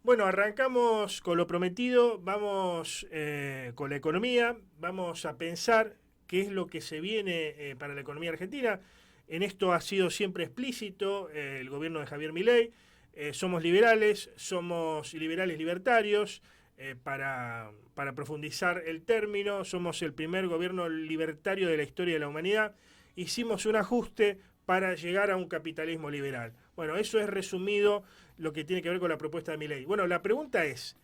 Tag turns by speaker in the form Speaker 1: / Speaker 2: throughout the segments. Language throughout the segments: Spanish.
Speaker 1: Bueno, arrancamos con lo prometido, vamos con la economía, vamos a pensar qué es lo que se viene para la economía argentina. En esto ha sido siempre explícito el gobierno de Javier Milei. Somos liberales libertarios, para profundizar el término, somos el primer gobierno libertario de la historia de la humanidad. Hicimos un ajuste para llegar a un capitalismo liberal. Bueno, eso es resumido lo que tiene que ver con la propuesta de Milei. Bueno, la pregunta es,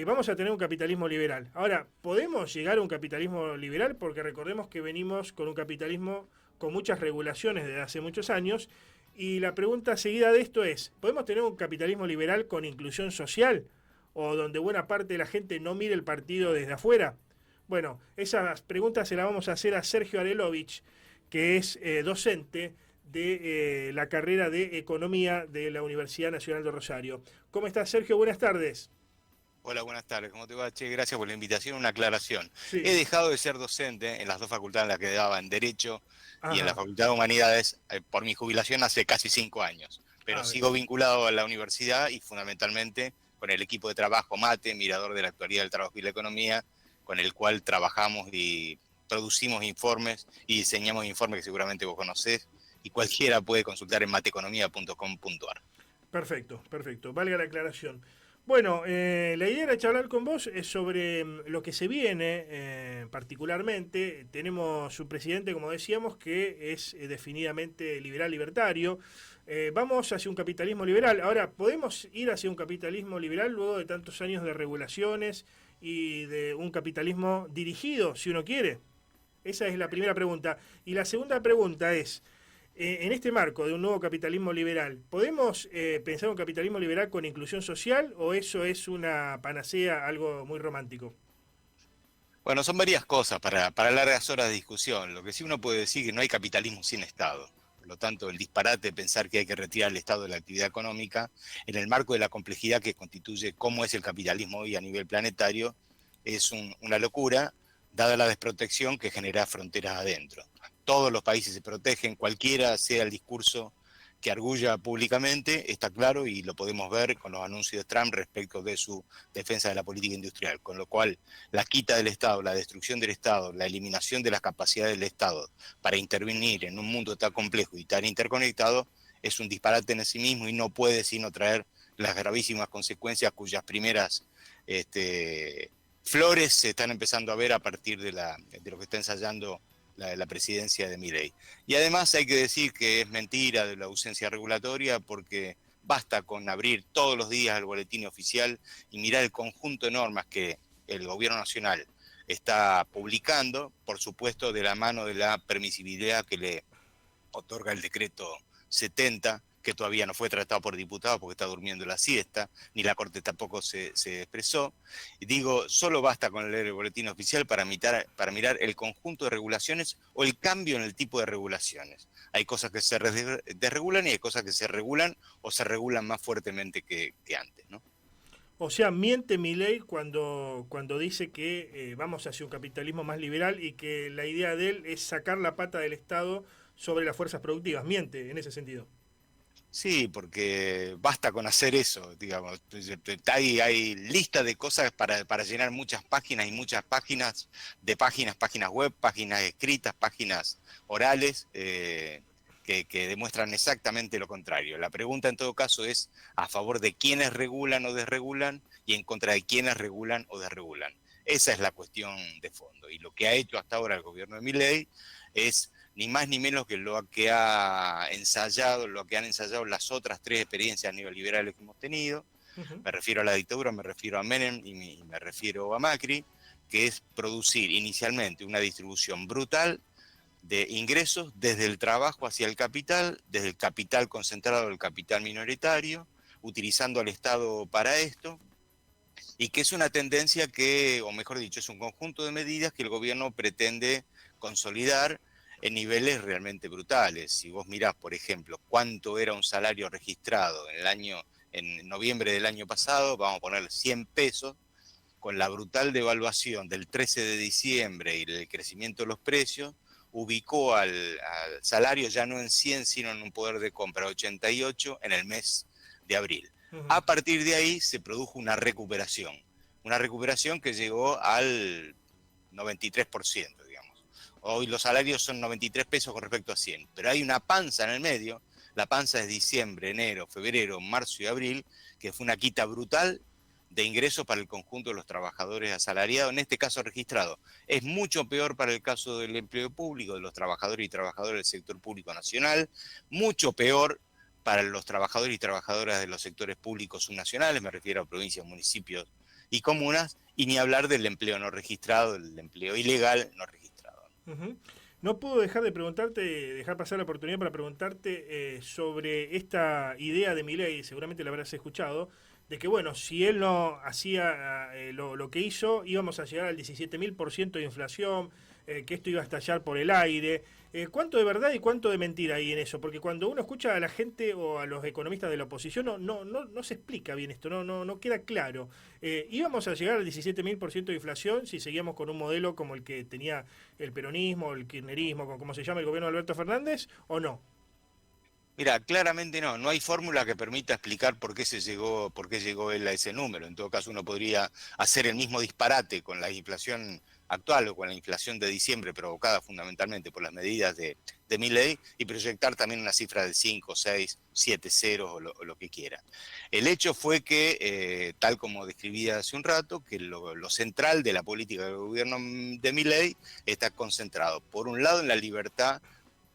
Speaker 1: vamos a tener un capitalismo liberal. Ahora, ¿podemos llegar a un capitalismo liberal? Porque recordemos que venimos con un capitalismo con muchas regulaciones desde hace muchos años. Y la pregunta seguida de esto es, ¿podemos tener un capitalismo liberal con inclusión social? ¿O donde buena parte de la gente no mire el partido desde afuera? Bueno, esas preguntas se las vamos a hacer a Sergio Arelovich, que es docente de la carrera de Economía de la Universidad Nacional de Rosario. ¿Cómo estás, Sergio? Buenas tardes.
Speaker 2: Hola, buenas tardes. ¿Cómo te va, Che? Gracias por la invitación. Una aclaración. He
Speaker 1: Sí.
Speaker 2: dejado de ser docente en las dos facultades en las que daba, en Derecho y en la
Speaker 1: Ajá.
Speaker 2: Facultad de Humanidades, por mi jubilación hace casi 5 años. Pero
Speaker 1: Ah,
Speaker 2: sigo
Speaker 1: bien.
Speaker 2: vinculado a la universidad y fundamentalmente con el equipo de trabajo MATE, Mirador de la Actualidad del Trabajo y la Economía, con el cual trabajamos y producimos informes y diseñamos informes que seguramente vos conocés y cualquiera puede consultar en mateconomía.com.ar.
Speaker 1: Perfecto, perfecto. Valga la aclaración. Bueno, la idea era charlar con vos sobre lo que se viene particularmente. Tenemos un presidente, como decíamos, que es definidamente liberal libertario. Vamos hacia un capitalismo liberal. Ahora, ¿podemos ir hacia un capitalismo liberal luego de tantos años de regulaciones y de un capitalismo dirigido, si uno quiere? Esa es la primera pregunta. Y la segunda pregunta es, en este marco de un nuevo capitalismo liberal, ¿podemos pensar un capitalismo liberal con inclusión social o eso es una panacea, algo muy romántico?
Speaker 2: Bueno, son varias cosas para largas horas de discusión. Lo que sí uno puede decir es que no hay capitalismo sin Estado. Por lo tanto, el disparate de pensar que hay que retirar al Estado de la actividad económica en el marco de la complejidad que constituye cómo es el capitalismo hoy a nivel planetario es una locura, dada la desprotección que genera fronteras adentro. Todos los países se protegen, cualquiera sea el discurso que arguya públicamente, está claro y lo podemos ver con los anuncios de Trump respecto de su defensa de la política industrial, con lo cual la quita del Estado, la destrucción del Estado, la eliminación de las capacidades del Estado para intervenir en un mundo tan complejo y tan interconectado es un disparate en sí mismo y no puede sino traer las gravísimas consecuencias cuyas primeras flores se están empezando a ver a partir de lo que está ensayando la presidencia de Milei. Y además hay que decir que es mentira de la ausencia regulatoria porque basta con abrir todos los días el boletín oficial y mirar el conjunto de normas que el gobierno nacional está publicando, por supuesto de la mano de la permisibilidad que le otorga el decreto 70, que todavía no fue tratado por diputados porque está durmiendo la siesta, ni la Corte tampoco se expresó. Y digo, solo basta con leer el boletín oficial para mirar el conjunto de regulaciones o el cambio en el tipo de regulaciones. Hay cosas que se desregulan y hay cosas que se regulan o se regulan más fuertemente que antes, ¿no?
Speaker 1: O sea, miente Milei cuando dice que vamos hacia un capitalismo más liberal y que la idea de él es sacar la pata del Estado sobre las fuerzas productivas. Miente en ese sentido.
Speaker 2: Sí, porque basta con hacer eso, digamos. Hay lista de cosas para llenar muchas páginas y muchas páginas de páginas web, páginas escritas, páginas orales, que demuestran exactamente lo contrario. La pregunta en todo caso es a favor de quiénes regulan o desregulan y en contra de quiénes regulan o desregulan. Esa es la cuestión de fondo. Y lo que ha hecho hasta ahora el gobierno de Milei es ni más ni menos que lo que lo que han ensayado las otras tres experiencias neoliberales que hemos tenido.
Speaker 1: Ujú.
Speaker 2: Me refiero a la dictadura, me refiero a Menem y me refiero a Macri, que es producir inicialmente una distribución brutal de ingresos desde el trabajo hacia el capital, desde el capital concentrado al capital minoritario, utilizando al Estado para esto, y que es una tendencia que, o mejor dicho, es un conjunto de medidas que el gobierno pretende consolidar en niveles realmente brutales. Si vos mirás, por ejemplo, cuánto era un salario registrado en noviembre del año pasado, vamos a poner 100 pesos, con la brutal devaluación del 13 de diciembre y el crecimiento de los precios, ubicó al salario ya no en 100, sino en un poder de compra 88 en el mes de abril.
Speaker 1: Ujú.
Speaker 2: A partir de ahí se produjo una recuperación que llegó al 93%, digamos. Hoy los salarios son 93 pesos con respecto a 100, pero hay una panza en el medio, la panza es diciembre, enero, febrero, marzo y abril, que fue una quita brutal de ingresos para el conjunto de los trabajadores asalariados, en este caso registrados. Es mucho peor para el caso del empleo público, de los trabajadores y trabajadoras del sector público nacional, mucho peor para los trabajadores y trabajadoras de los sectores públicos subnacionales, me refiero a provincias, municipios y comunas, y ni hablar del empleo no registrado, del empleo ilegal no registrado.
Speaker 1: Ujú. No puedo dejar de preguntarte, dejar pasar la oportunidad para preguntarte sobre esta idea de Milei, seguramente la habrás escuchado, de que bueno, si él no hacía lo que hizo, íbamos a llegar al 17.000% de inflación, que esto iba a estallar por el aire. ¿Cuánto de verdad y cuánto de mentira hay en eso? Porque cuando uno escucha a la gente o a los economistas de la oposición, no se explica bien esto, no queda claro. ¿Íbamos a llegar al 17.000% de inflación si seguíamos con un modelo como el que tenía el peronismo, el kirchnerismo, como se llama el gobierno de Alberto Fernández, o no?
Speaker 2: Mira, claramente no hay fórmula que permita explicar por qué llegó él a ese número. En todo caso, uno podría hacer el mismo disparate con la inflación actual o con la inflación de diciembre provocada fundamentalmente por las medidas de Milei y proyectar también una cifra de 5, 6, 7 ceros o lo que quiera. El hecho fue que, tal como describía hace un rato, que lo central de la política del gobierno de Milei está concentrado, por un lado, en la libertad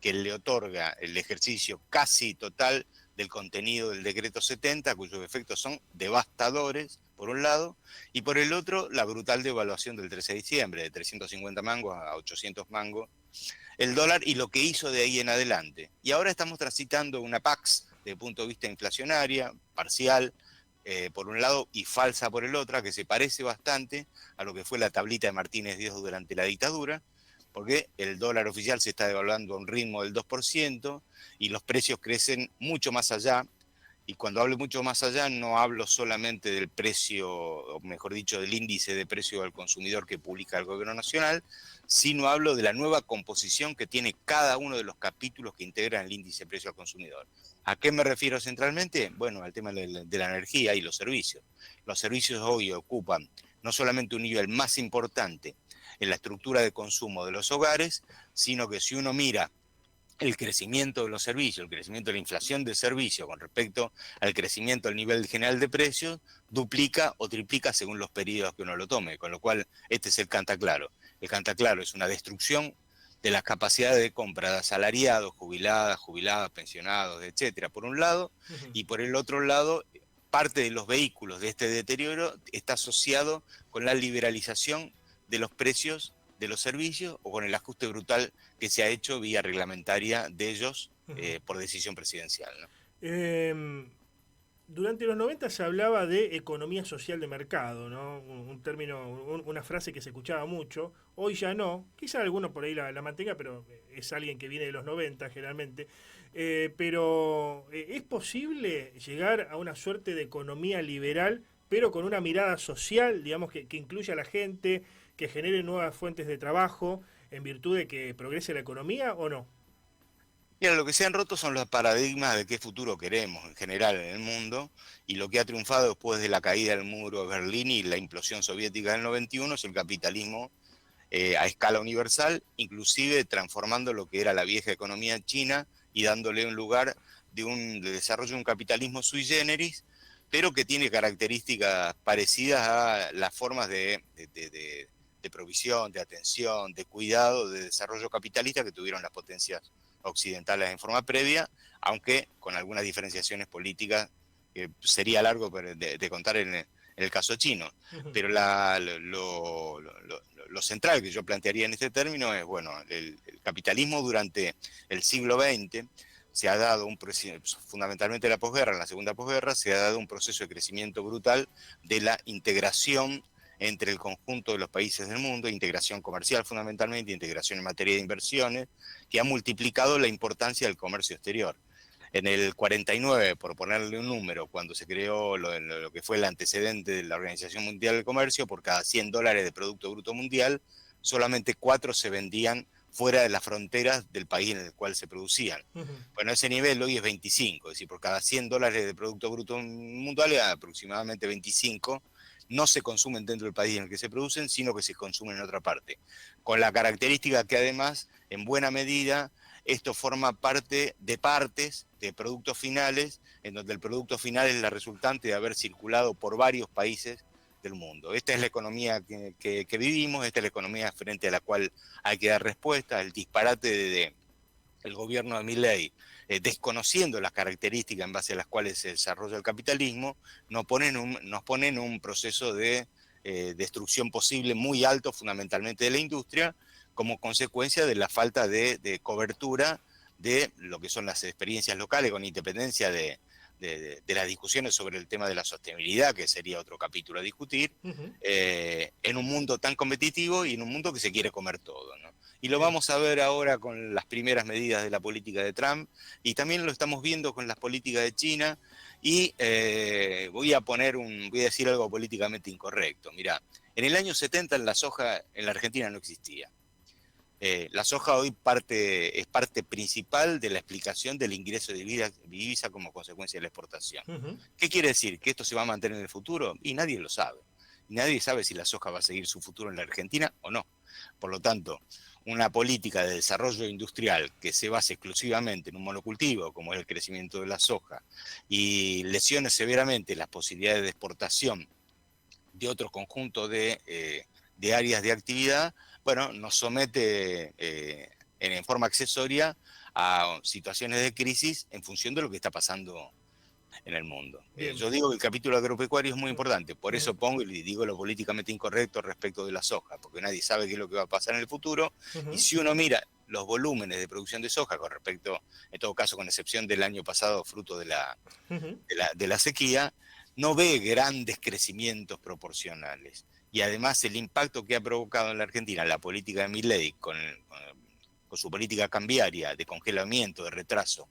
Speaker 2: que le otorga el ejercicio casi total del contenido del decreto 70, cuyos efectos son devastadores, por un lado, y por el otro, la brutal devaluación del 13 de diciembre, de 350 mangos a 800 mangos, el dólar y lo que hizo de ahí en adelante. Y ahora estamos transitando una PAX desde el punto de vista inflacionaria, parcial, por un lado, y falsa por el otro, que se parece bastante a lo que fue la tablita de Martínez Díaz durante la dictadura, porque el dólar oficial se está devaluando a un ritmo del 2% y los precios crecen mucho más allá. Y cuando hablo mucho más allá, no hablo solamente del precio, o mejor dicho, del índice de precio al consumidor que publica el Gobierno Nacional, sino hablo de la nueva composición que tiene cada uno de los capítulos que integran el índice de precio al consumidor. ¿A qué me refiero centralmente? Bueno, al tema de la energía y los servicios. Los servicios hoy ocupan no solamente un nivel más importante en la estructura de consumo de los hogares, sino que si uno mira el crecimiento de los servicios, el crecimiento de la inflación de servicios con respecto al crecimiento del nivel general de precios, duplica o triplica según los periodos que uno lo tome, con lo cual este es el cantaclaro. El cantaclaro es una destrucción de las capacidades de compra de asalariados, jubiladas, pensionados, etcétera, por un lado,
Speaker 1: Ujú.
Speaker 2: y por el otro lado, parte de los vehículos de este deterioro está asociado con la liberalización de los precios de los servicios o con el ajuste brutal que se ha hecho vía reglamentaria de ellos
Speaker 1: Ujú.
Speaker 2: por decisión presidencial, ¿no?
Speaker 1: Em, Durante los 90 se hablaba de economía social de mercado, ¿no? Un término, una frase que se escuchaba mucho. Hoy ya no. Quizá alguno por ahí la mantenga, pero es alguien que viene de los 90 generalmente. Pero ¿es posible llegar a una suerte de economía liberal, pero con una mirada social, digamos, que incluya a la gente, que genere nuevas fuentes de trabajo en virtud de que progrese la economía o no?
Speaker 2: Mira, lo que se han roto son los paradigmas de qué futuro queremos en general en el mundo, y lo que ha triunfado después de la caída del muro de Berlín y la implosión soviética del 91 es el capitalismo a escala universal, inclusive transformando lo que era la vieja economía china y dándole un lugar de desarrollo de un capitalismo sui generis, pero que tiene características parecidas a las formas de provisión, de atención, de cuidado, de desarrollo capitalista que tuvieron las potencias occidentales en forma previa, aunque con algunas diferenciaciones políticas que sería largo de contar en el caso chino.
Speaker 1: Ujú.
Speaker 2: Pero lo central que yo plantearía en este término es, bueno, el capitalismo durante el siglo XX se ha dado fundamentalmente en la posguerra, en la segunda posguerra, se ha dado un proceso de crecimiento brutal de la integración entre el conjunto de los países del mundo, integración comercial fundamentalmente, integración en materia de inversiones, que ha multiplicado la importancia del comercio exterior. En el 49, por ponerle un número, cuando se creó lo que fue el antecedente de la Organización Mundial del Comercio, por cada $100 de Producto Bruto Mundial, solamente 4 se vendían fuera de las fronteras del país en el cual se producían.
Speaker 1: Ujú.
Speaker 2: Bueno, ese nivel hoy es 25, es decir, por cada $100 de Producto Bruto Mundial, aproximadamente 25 no se consumen dentro del país en el que se producen, sino que se consumen en otra parte. Con la característica que además, en buena medida, esto forma parte de partes de productos finales, en donde el producto final es la resultante de haber circulado por varios países del mundo. Esta es la economía que vivimos, esta es la economía frente a la cual hay que dar respuesta, el disparate el gobierno de Milei, desconociendo las características en base a las cuales se desarrolla el capitalismo, nos pone en un proceso de destrucción posible muy alto, fundamentalmente de la industria, como consecuencia de la falta de cobertura de lo que son las experiencias locales, con independencia de las discusiones sobre el tema de la sostenibilidad, que sería otro capítulo a discutir,
Speaker 1: Ujú.
Speaker 2: en un mundo tan competitivo y en un mundo que se quiere comer todo, ¿no? Y lo
Speaker 1: Bien.
Speaker 2: vamos a ver ahora con las primeras medidas de la política de Trump, y también lo estamos viendo con las políticas de China, y voy a decir algo políticamente incorrecto. Mirá, en el año 70 la soja en la Argentina no existía. La soja hoy es parte principal de la explicación del ingreso de divisa como consecuencia de la exportación.
Speaker 1: Ujú.
Speaker 2: ¿Qué quiere decir? ¿Que esto se va a mantener en el futuro? Y nadie lo sabe. Nadie sabe si la soja va a seguir su futuro en la Argentina o no. Por lo tanto, una política de desarrollo industrial que se base exclusivamente en un monocultivo, como es el crecimiento de la soja, y lesione severamente las posibilidades de exportación de otro conjunto de áreas de actividad, bueno, nos somete en forma accesoria a situaciones de crisis en función de lo que está pasando en el mundo.
Speaker 1: Bien.
Speaker 2: Yo digo que el capítulo agropecuario es muy
Speaker 1: Ujú.
Speaker 2: importante, por
Speaker 1: Ujú.
Speaker 2: eso pongo y digo lo políticamente incorrecto respecto de la soja, porque nadie sabe qué es lo que va a pasar en el futuro, y
Speaker 1: Ujú.
Speaker 2: si uno mira los volúmenes de producción de soja con respecto, en todo caso con excepción del año pasado, fruto
Speaker 1: Ujú.
Speaker 2: de la sequía, no ve grandes crecimientos proporcionales. Y además el impacto que ha provocado en la Argentina la política de Milei con su política cambiaria de congelamiento, de retraso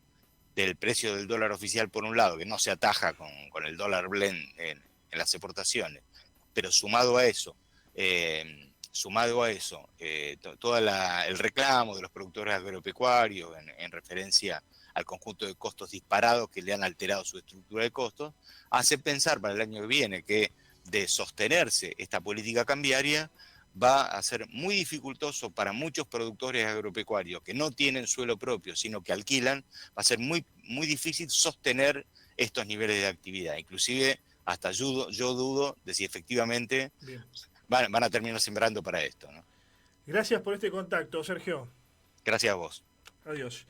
Speaker 2: del precio del dólar oficial por un lado, que no se ataja con el dólar blend en las exportaciones, pero sumado a eso, todo el reclamo de los productores agropecuarios en referencia al conjunto de costos disparados que le han alterado su estructura de costos, hace pensar para el año que viene que de sostenerse esta política cambiaria va a ser muy dificultoso para muchos productores agropecuarios que no tienen suelo propio, sino que alquilan, va a ser muy, muy difícil sostener estos niveles de actividad. Inclusive hasta yo dudo de si efectivamente
Speaker 1: Bien.
Speaker 2: van a terminar sembrando para esto, ¿no?
Speaker 1: Gracias por este contacto, Sergio.
Speaker 2: Gracias a vos.
Speaker 1: Adiós.